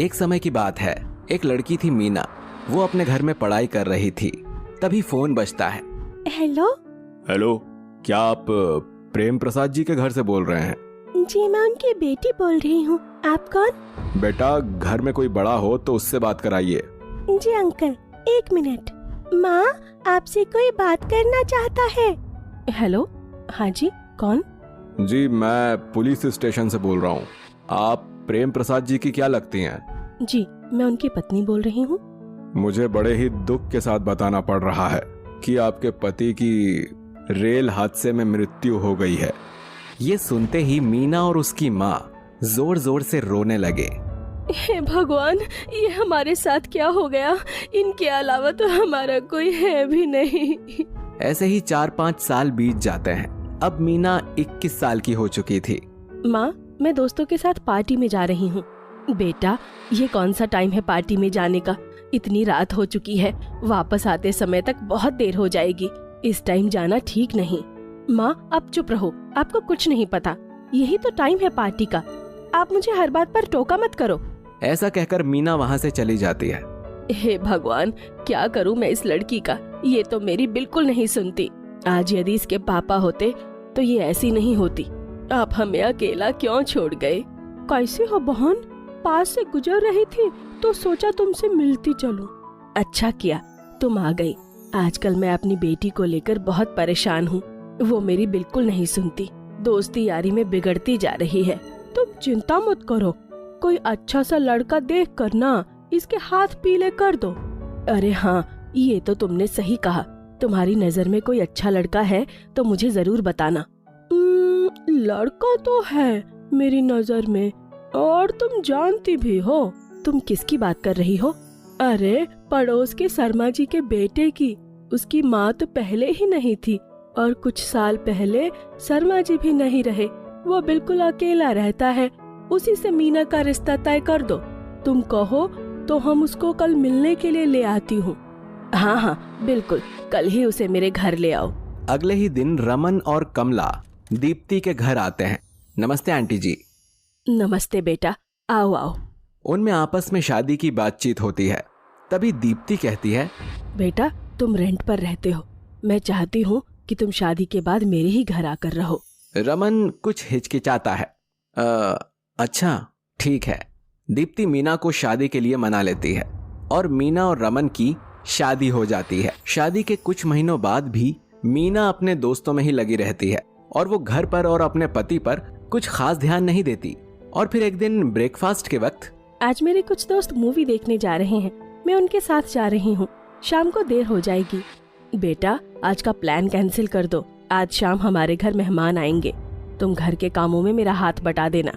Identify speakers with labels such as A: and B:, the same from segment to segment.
A: एक समय की बात है, एक लड़की थी मीना। वो अपने घर में पढ़ाई कर रही थी। तभी फोन बजता है।
B: हेलो।
A: हेलो, क्या आप प्रेम प्रसाद जी के घर से बोल रहे हैं?
B: जी, मैं उनकी बेटी बोल रही हूँ। आप कौन?
A: बेटा, घर में कोई बड़ा हो तो उससे बात कराइए।
B: जी अंकल, 1 मिनट। माँ, आपसे कोई बात करना चाहता है। हेलो, हाँ जी, कौन?
A: जी, मैं पुलिस स्टेशन से बोल रहा हूँ। आप प्रेम प्रसाद जी की क्या लगती हैं?
B: जी, मैं उनकी पत्नी बोल रही हूँ।
A: मुझे बड़े ही दुख के साथ बताना पड़ रहा है कि आपके पति की रेल हादसे में मृत्यु हो गई है। ये सुनते ही मीना और उसकी माँ जोर जोर से रोने लगे।
B: हे भगवान, ये हमारे साथ क्या हो गया? इनके अलावा तो हमारा कोई है भी नहीं।
A: ऐसे ही 4-5 साल बीत जाते हैं। अब मीना 21 साल की हो चुकी थी।
B: माँ, मैं दोस्तों के साथ पार्टी में जा रही हूँ। बेटा, ये कौन सा टाइम है पार्टी में जाने का? इतनी रात हो चुकी है, वापस आते समय तक बहुत देर हो जाएगी। इस टाइम जाना ठीक नहीं। माँ, आप चुप रहो, आपको कुछ नहीं पता। यही तो टाइम है पार्टी का। आप मुझे हर बात पर टोका मत करो।
A: ऐसा कहकर मीना वहाँ से चली जाती है।
B: हे भगवान, क्या करूँ मैं इस लड़की का? ये तो मेरी बिल्कुल नहीं सुनती। आज यदि इसके पापा होते तो ये ऐसी नहीं होती। आप हमें अकेला क्यों छोड़ गए? कैसे हो बहन? पास से गुजर रही थी तो सोचा तुमसे मिलती चलूं। अच्छा किया तुम आ गई। आजकल मैं अपनी बेटी को लेकर बहुत परेशान हूँ। वो मेरी बिल्कुल नहीं सुनती। दोस्ती यारी में बिगड़ती जा रही है। तुम चिंता मत करो, कोई अच्छा सा लड़का देख कर ना इसके हाथ पीले कर दो। अरे हाँ, ये तो तुमने सही कहा। तुम्हारी नजर में कोई अच्छा लड़का है तो मुझे जरूर बताना। लड़का तो है मेरी नजर में, और तुम जानती भी हो। तुम किसकी बात कर रही हो? अरे, पड़ोस के शर्मा जी के बेटे की। उसकी माँ तो पहले ही नहीं थी और कुछ साल पहले शर्मा जी भी नहीं रहे। वो बिल्कुल अकेला रहता है। उसी से मीना का रिश्ता तय कर दो। तुम कहो तो हम उसको कल मिलने के लिए ले आती हूँ। हाँ हाँ बिल्कुल, कल ही उसे मेरे घर ले आओ।
A: अगले ही दिन रमन और कमला दीप्ति के घर आते हैं। नमस्ते आंटी जी।
B: नमस्ते बेटा, आओ आओ।
A: उनमें आपस में शादी की बातचीत होती है। तभी दीप्ति कहती है,
B: बेटा, तुम रेंट पर रहते हो। मैं चाहती हूँ कि तुम शादी के बाद मेरे ही घर आकर रहो।
A: रमन कुछ हिचकिचाता है। अच्छा ठीक है। दीप्ति मीना को शादी के लिए मना लेती है और मीना और रमन की शादी हो जाती है। शादी के कुछ महीनों बाद भी मीना अपने दोस्तों में ही लगी रहती है और वो घर पर और अपने पति पर कुछ खास ध्यान नहीं देती। और फिर एक दिन ब्रेकफास्ट के वक्त,
B: आज मेरे कुछ दोस्त मूवी देखने जा रहे हैं, मैं उनके साथ जा रही हूँ। शाम को देर हो जाएगी। बेटा, आज का प्लान कैंसिल कर दो। आज शाम हमारे घर मेहमान आएंगे। तुम घर के कामों में मेरा हाथ बटा देना।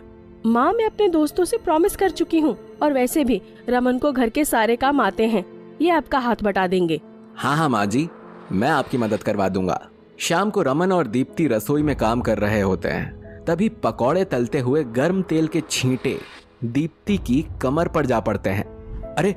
B: माँ, मैं अपने दोस्तों से प्रॉमिस कर चुकी हूँ, और वैसे भी रमन को घर के सारे काम आते हैं। ये आपका हाथ बटा देंगे।
A: हाँ हाँ माँ जी, मैं आपकी मदद करवा दूंगा। शाम को रमन और दीप्ति रसोई में काम कर रहे होते हैं। तभी पकौड़े तलते हुए गर्म तेल के छींटे दीप्ति की कमर पर जा पड़ते हैं। अरे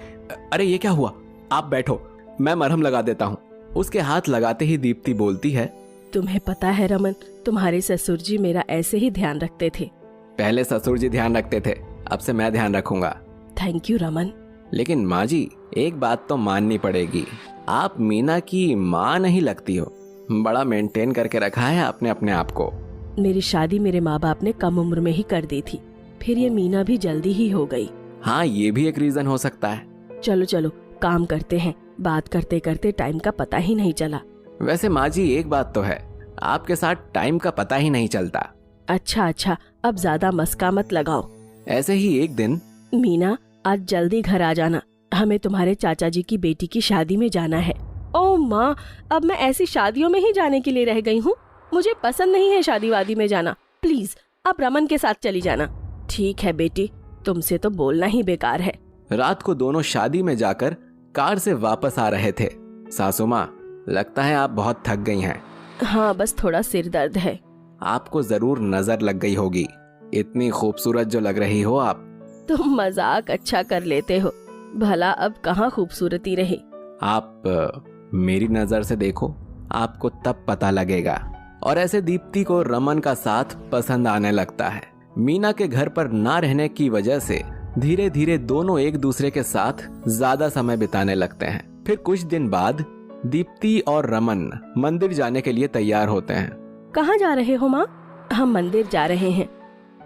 A: अरे, ये क्या हुआ? आप बैठो, मैं मरहम लगा देता हूँ। उसके हाथ लगाते ही दीप्ति बोलती है,
B: तुम्हें पता है रमन, तुम्हारे ससुर जी मेरा ऐसे ही ध्यान रखते थे।
A: पहले ससुर जी ध्यान रखते थे, अब से मैं ध्यान रखूंगा।
B: Thank you Raman.
A: लेकिन माँ जी, एक बात तो माननी पड़ेगी, आप मीना की माँ नहीं लगती हो। बड़ा मेंटेन करके रखा है आपने अपने आप को।
B: मेरी शादी मेरे माँ बाप ने कम उम्र में ही कर दी थी, फिर ये मीना भी जल्दी ही हो गई।
A: हाँ, ये भी एक रीजन हो सकता है।
B: चलो चलो काम करते हैं। बात करते करते टाइम का पता ही नहीं चला।
A: वैसे माँ जी, एक बात तो है, आपके साथ टाइम का पता ही नहीं चलता।
B: अच्छा, अब ज्यादा मस्का मत लगाओ।
A: ऐसे ही एक दिन,
B: मीना, आज जल्दी घर आ जाना। हमें तुम्हारे चाचा जी की बेटी की शादी में जाना है। ओ माँ, अब मैं ऐसी शादियों में ही जाने के लिए रह गई हूँ। मुझे पसंद नहीं है शादी वादी में जाना। प्लीज अब रमन के साथ चली जाना। ठीक है बेटी, तुमसे तो बोलना ही बेकार है।
A: रात को दोनों शादी में जाकर कार से वापस आ रहे थे। सासू माँ, लगता है आप बहुत थक गई हैं।
B: हाँ, बस थोड़ा सिर दर्द है।
A: आपको जरूर नजर लग गई होगी, इतनी खूबसूरत जो लग रही हो आप।
B: तुम मजाक अच्छा कर लेते हो। भला अब कहाँ खूबसूरती रही।
A: आप मेरी नजर से देखो, आपको तब पता लगेगा। और ऐसे दीप्ति को रमन का साथ पसंद आने लगता है। मीना के घर पर ना रहने की वजह से धीरे धीरे दोनों एक दूसरे के साथ ज्यादा समय बिताने लगते हैं। फिर कुछ दिन बाद दीप्ति और रमन मंदिर जाने के लिए तैयार होते हैं।
B: कहाँ जा रहे हो माँ? हम मंदिर जा रहे हैं।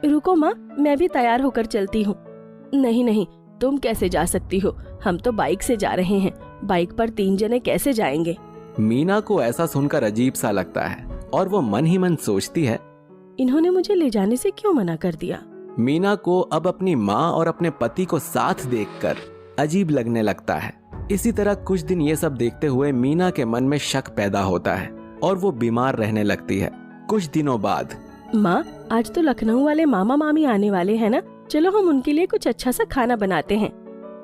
B: रुको माँ, मैं भी तैयार होकर चलती हूँ। नहीं नहीं, तुम कैसे जा सकती हो? हम तो बाइक से जा रहे हैं। बाइक पर 3 जने कैसे जाएंगे?
A: मीना को ऐसा सुनकर अजीब सा लगता है और वो मन ही मन सोचती है,
B: इन्होंने मुझे ले जाने से क्यों मना कर दिया?
A: मीना को अब अपनी माँ और अपने पति को साथ देखकर अजीब लगने लगता है। इसी तरह कुछ दिन ये सब देखते हुए मीना के मन में शक पैदा होता है और वो बीमार रहने लगती है। कुछ दिनों बाद,
B: माँ, आज तो लखनऊ वाले मामा मामी आने वाले हैं ना, चलो हम उनके लिए कुछ अच्छा सा खाना बनाते हैं।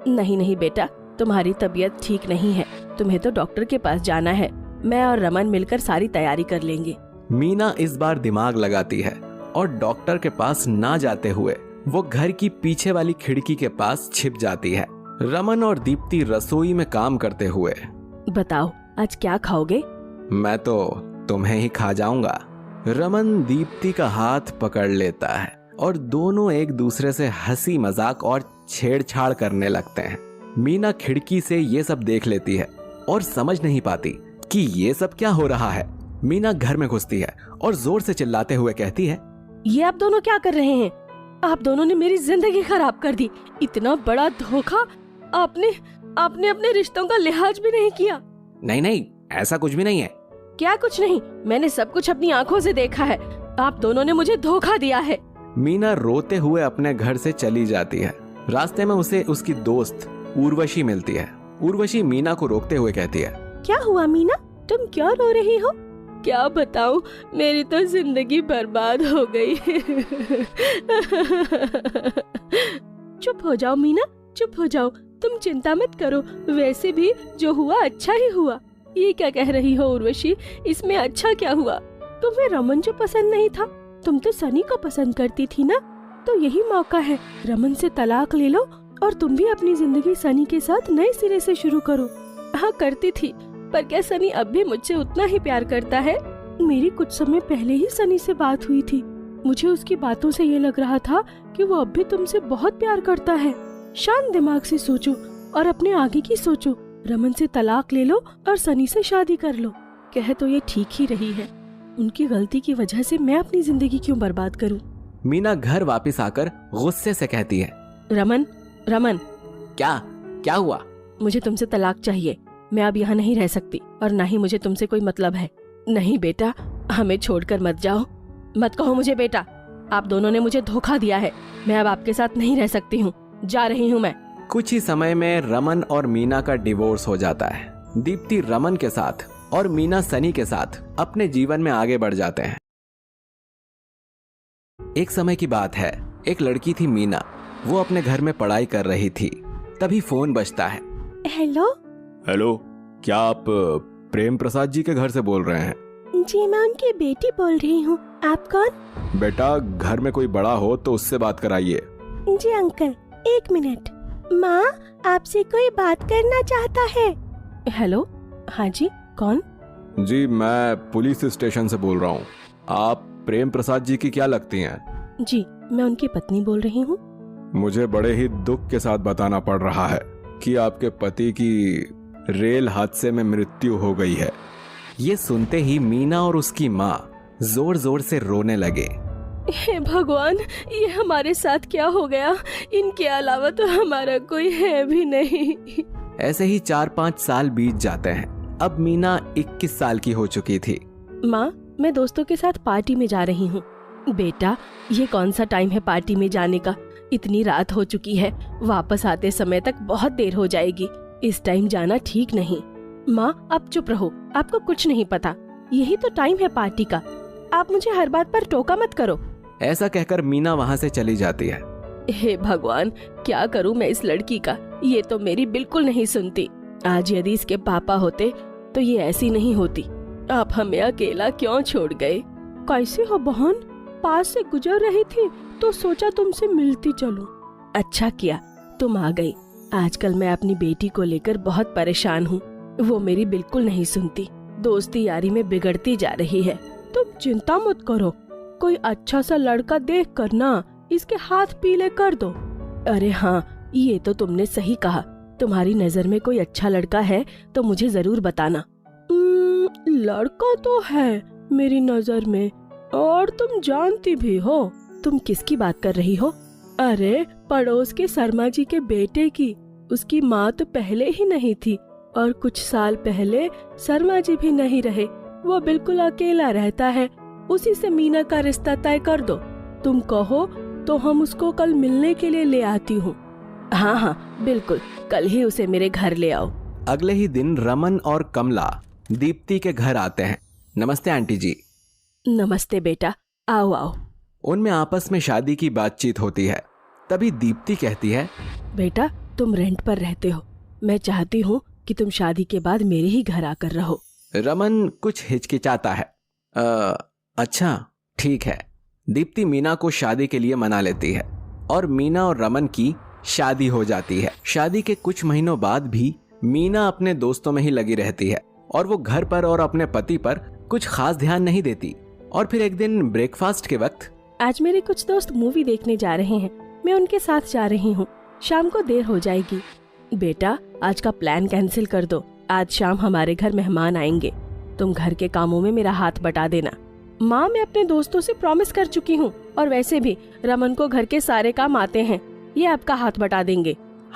B: नहीं नहीं बेटा, तुम्हारी तबीयत ठीक नहीं है, तुम्हें तो डॉक्टर के पास जाना है। मैं और रमन मिलकर सारी तैयारी कर लेंगे।
A: मीना इस बार दिमाग लगाती है और डॉक्टर के पास ना जाते हुए वो घर की पीछे वाली खिड़की के पास छिप जाती है। रमन और दीप्ति रसोई में काम करते हुए,
B: बताओ आज क्या खाओगे?
A: मैं तो तुम्हें ही खा जाऊंगा। रमन दीप्ति का हाथ पकड़ लेता है और दोनों एक दूसरे से हंसी मजाक और छेड़छाड़ करने लगते हैं। मीना खिड़की से ये सब देख लेती है और समझ नहीं पाती कि ये सब क्या हो रहा है। मीना घर में घुसती है और जोर से चिल्लाते हुए कहती है,
B: ये आप दोनों क्या कर रहे हैं? आप दोनों ने मेरी जिंदगी खराब कर दी। इतना बड़ा धोखा! आपने अपने रिश्तों का लिहाज भी नहीं किया।
A: नहीं नहीं, ऐसा कुछ भी नहीं है।
B: क्या कुछ नहीं? मैंने सब कुछ अपनी आंखों से देखा है। आप दोनों ने मुझे धोखा दिया है।
A: मीना रोते हुए अपने घर से चली जाती है। रास्ते में उसे उसकी दोस्त उर्वशी मिलती है। उर्वशी मीना को रोकते हुए कहती है,
B: क्या हुआ मीना, तुम क्यों रो रही हो? क्या बताऊं, मेरी तो जिंदगी बर्बाद हो गई। चुप हो जाओ मीना, चुप हो जाओ, तुम चिंता मत करो। वैसे भी जो हुआ अच्छा ही हुआ। ये क्या कह रही हो उर्वशी? इसमें अच्छा क्या हुआ? तुम्हें रमन जो पसंद नहीं था, तुम तो सनी को पसंद करती थी ना, तो यही मौका है, रमन से तलाक ले लो और तुम भी अपनी जिंदगी सनी के साथ नए सिरे से शुरू करो। हाँ करती थी, पर क्या सनी अब भी मुझसे उतना ही प्यार करता है? मेरी कुछ समय पहले ही सनी से बात हुई थी। मुझे उसकी बातों से ये लग रहा था कि वो अब भी तुमसे बहुत प्यार करता है। शांत दिमाग से सोचो और अपने आगे की सोचो। रमन से तलाक ले लो और सनी से शादी कर लो। कह तो ये ठीक ही रही है। उनकी गलती की वजह से मैं अपनी जिंदगी क्यों बर्बाद करूं?
A: मीना घर वापस आकर गुस्से से कहती है,
B: रमन, रमन,
A: क्या हुआ?
B: मुझे तुमसे तलाक चाहिए। मैं अब यहाँ नहीं रह सकती और ना ही मुझे तुमसे कोई मतलब है। नहीं बेटा, हमें छोड़कर मत जाओ। मत कहो मुझे बेटा, आप दोनों ने मुझे धोखा दिया है। मैं अब आपके साथ नहीं रह सकती हूँ, जा रही हूँ मैं।
A: कुछ ही समय में रमन और मीना का डिवोर्स हो जाता है। दीप्ति रमन के साथ और मीना सनी के साथ अपने जीवन में आगे बढ़ जाते हैं। एक समय की बात है, एक लड़की थी मीना। वो अपने घर में पढ़ाई कर रही थी। तभी फोन बजता है।
B: हेलो।
A: हेलो, क्या आप प्रेम प्रसाद जी के घर से बोल रहे हैं?
B: जी, मैं उनकी बेटी बोल रही हूँ। आप कौन?
A: बेटा, घर में कोई बड़ा हो तो उससे बात कराइए।
B: जी अंकल, 1 मिनट। माँ, आपसे कोई बात करना चाहता है। हेलो, हाँ जी, कौन?
A: जी, मैं पुलिस स्टेशन से बोल रहा हूँ। आप प्रेम प्रसाद जी की क्या लगती हैं?
B: जी, मैं उनकी पत्नी बोल रही हूँ।
A: मुझे बड़े ही दुख के साथ बताना पड़ रहा है कि आपके पति की रेल हादसे में मृत्यु हो गई है। ये सुनते ही मीना और उसकी माँ जोर जोर से रोने लगे।
B: हे भगवान, ये हमारे साथ क्या हो गया? इनके अलावा तो हमारा कोई है भी नहीं।
A: ऐसे ही 4-5 साल बीत जाते हैं। अब मीना 21 साल की हो चुकी थी।
B: माँ, मैं दोस्तों के साथ पार्टी में जा रही हूँ। बेटा, ये कौन सा टाइम है पार्टी में जाने का? इतनी रात हो चुकी है, वापस आते समय तक बहुत देर हो जाएगी। इस टाइम जाना ठीक नहीं। माँ, आप चुप रहो, आपको कुछ नहीं पता। यही तो टाइम है पार्टी का। आप मुझे हर बात पर टोका मत करो।
A: ऐसा कहकर मीना वहाँ से चली जाती है।
B: हे भगवान, क्या करूँ मैं इस लड़की का? ये तो मेरी बिल्कुल नहीं सुनती। आज यदि इसके पापा होते तो ये ऐसी नहीं होती। आप हमें अकेला क्यों छोड़ गए? कैसे हो बहन? पास से गुजर रही थी तो सोचा तुमसे मिलती चलूं। अच्छा किया तुम आ गई। आजकल मैं अपनी बेटी को लेकर बहुत परेशान हूँ। वो मेरी बिल्कुल नहीं सुनती। दोस्ती यारी में बिगड़ती जा रही है। तुम चिंता मत करो, कोई अच्छा सा लड़का देख कर ना इसके हाथ पीले कर दो। अरे हाँ, ये तो तुमने सही कहा। तुम्हारी नजर में कोई अच्छा लड़का है तो मुझे जरूर बताना। लड़का तो है मेरी नजर में, और तुम जानती भी हो। तुम किसकी बात कर रही हो? अरे पड़ोस के शर्मा जी के बेटे की। उसकी माँ तो पहले ही नहीं थी और कुछ साल पहले शर्मा जी भी नहीं रहे। वो बिल्कुल अकेला रहता है। उसी से मीना का रिश्ता तय कर दो। तुम कहो तो हम उसको कल मिलने के लिए ले आती हूँ। हाँ हाँ बिल्कुल, कल ही उसे मेरे घर ले आओ।
A: अगले ही दिन रमन और कमला दीप्ति के घर आते हैं। नमस्ते आंटी जी।
B: नमस्ते बेटा, आओ आओ।
A: उनमें आपस में शादी की बातचीत होती है। तभी दीप्ति कहती है,
B: बेटा तुम रेंट पर रहते हो, मैं चाहती हूँ कि तुम शादी के बाद मेरे ही घर आकर रहो।
A: रमन कुछ हिचकिचाता है। अच्छा ठीक है। दीप्ति मीना को शादी के लिए मना लेती है और मीना और रमन की शादी हो जाती है। शादी के कुछ महीनों बाद भी मीना अपने दोस्तों में ही लगी रहती है और वो घर पर और अपने पति पर कुछ खास ध्यान नहीं देती। और फिर एक दिन ब्रेकफास्ट के वक्त,
B: आज मेरे कुछ दोस्त मूवी देखने जा रहे हैं, मैं उनके साथ जा रही हूँ। शाम को देर हो जाएगी। बेटा आज का प्लान कैंसिल कर दो। आज शाम हमारे घर मेहमान आएंगे। तुम घर के कामों में मेरा हाथ बटा देना। माँ मैं अपने दोस्तों से प्रॉमिस कर चुकी हूँ, और वैसे भी रमन को घर के सारे काम आते हैं, ये आपका हाथ बटा देंगे।